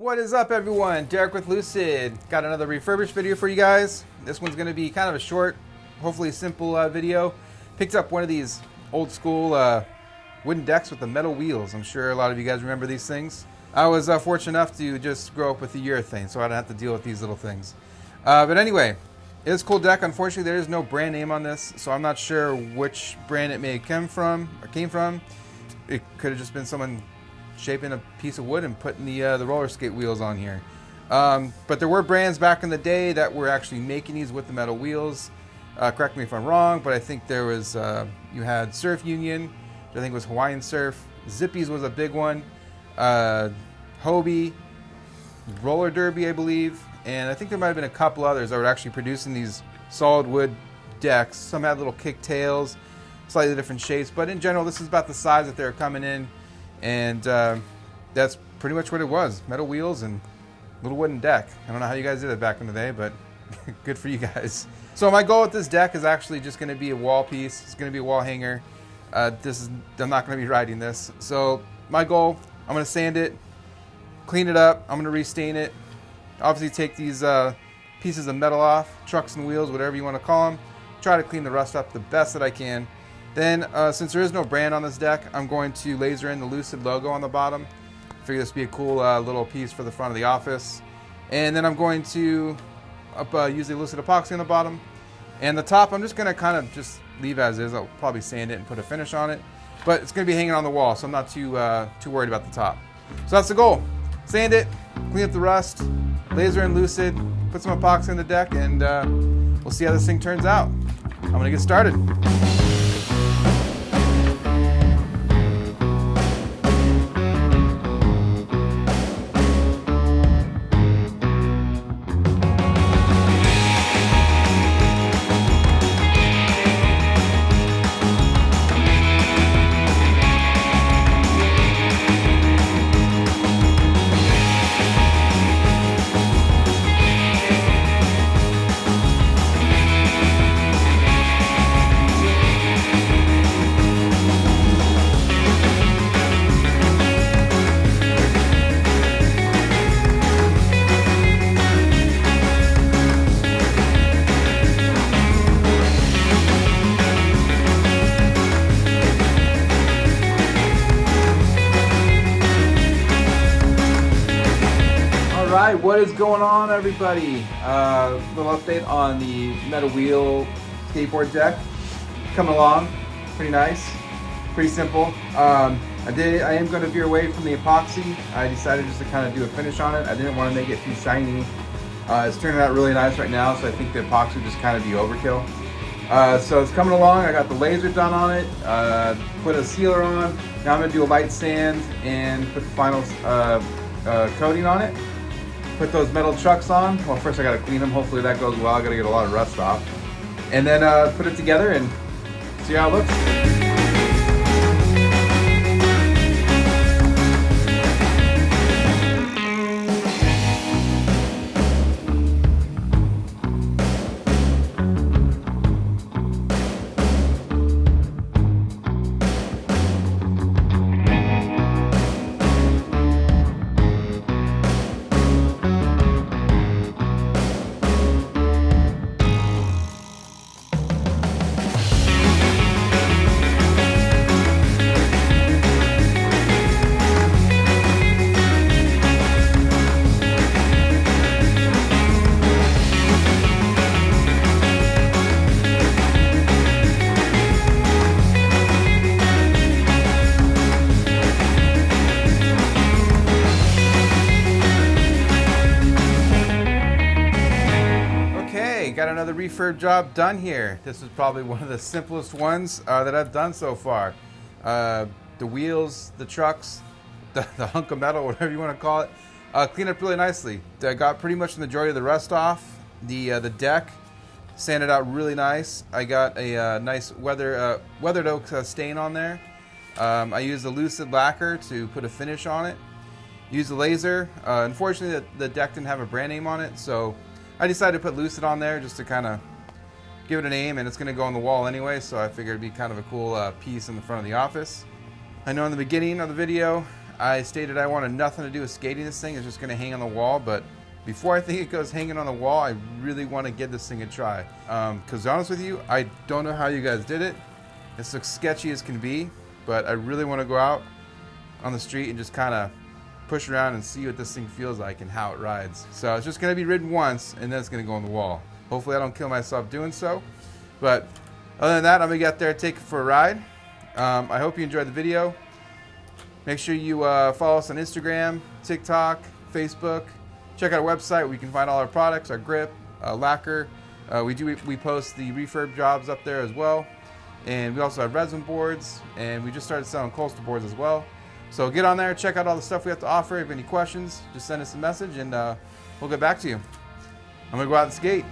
What is up, everyone? Derek with Lucid. Got another refurbished video for you guys. This one's going to be kind of a short, hopefully simple video. Picked up one of these old school wooden decks with the metal wheels. I'm sure a lot of you guys remember these things. I was fortunate enough to just grow up with the urethane, so I don't have to deal with these little things. But anyway, it's a cool deck. Unfortunately, there is no brand name on this, so I'm not sure which brand it may come from or came from. It could have just been someone shaping a piece of wood and putting the roller skate wheels on here. But there were brands back in the day that were actually making these with the metal wheels. Correct me if I'm wrong, but I think there was, you had Surf Union, which I think was Hawaiian Surf. Zippy's was a big one. Hobie, Roller Derby, I believe. And I think there might have been a couple others that were actually producing these solid wood decks. Some had little kick tails, slightly different shapes, but in general, this is about the size that they're coming in. And that's pretty much what it was. Metal wheels and little wooden deck. I don't know how you guys did it back in the day, but good for you guys. So my goal with this deck is actually just going to be a wall piece. It's going to be a wall hanger. I'm not going to be riding this. So my goal, I'm going to sand it, clean it up. I'm going to restain it. Obviously take these pieces of metal off, trucks and wheels, whatever you want to call them. Try to clean the rust up the best that I can. Then, since there is no brand on this deck, I'm going to laser in the Lucid logo on the bottom. I figure this would be a cool little piece for the front of the office. And then I'm going to use the Lucid epoxy on the bottom. And the top, I'm just going to kind of just leave as is. I'll probably sand it and put a finish on it. But it's going to be hanging on the wall, so I'm not too worried about the top. So that's the goal. Sand it, clean up the rust, laser in Lucid, put some epoxy on the deck, and we'll see how this thing turns out. I'm going to get started. What is going on, everybody? Little update on the Metal Wheel Skateboard deck. Coming along, pretty nice, pretty simple. I am going to veer away from the epoxy. I decided just to kind of do a finish on it. I didn't want to make it too shiny. It's turning out really nice right now, so I think the epoxy would just kind of be overkill. So it's coming along. I got the laser done on it, put a sealer on. Now I'm going to do a light sand and put the final coating on it. Put those metal trucks on. Well, first I gotta clean them. Hopefully that goes well. I gotta get a lot of rust off. And then put it together and see how it looks. Got another refurb job done here. This is probably one of the simplest ones that I've done so far. The wheels, the trucks, the hunk of metal, whatever you want to call it, cleaned up really nicely. I got pretty much the majority of the rust off. The deck sanded out really nice. I got a nice weathered oak stain on there. I used the Lucid lacquer to put a finish on it. Used the laser. Unfortunately, the deck didn't have a brand name on it, so I decided to put Lucid on there just to kind of give it a name, and it's going to go on the wall anyway, so I figured it'd be kind of a cool piece in the front of the office. I know in the beginning of the video I stated I wanted nothing to do with skating this thing. It's just going to hang on the wall, but before I think it goes hanging on the wall, I really want to give this thing a try. Because to be honest with you, I don't know how you guys did it. This looks sketchy as can be, but I really want to go out on the street and just kind of push around and see what this thing feels like and how it rides. So it's just going to be ridden once, and then it's going to go on the wall. Hopefully I don't kill myself doing so. But other than that, I'm going to get there and take it for a ride. I hope you enjoyed the video. Make sure you follow us on Instagram, TikTok, Facebook. Check out our website where you can find all our products, our grip, lacquer. We post the refurb jobs up there as well. And we also have resin boards, and we just started selling coaster boards as well. So get on there, check out all the stuff we have to offer. If you have any questions, just send us a message and we'll get back to you. I'm gonna go out and skate.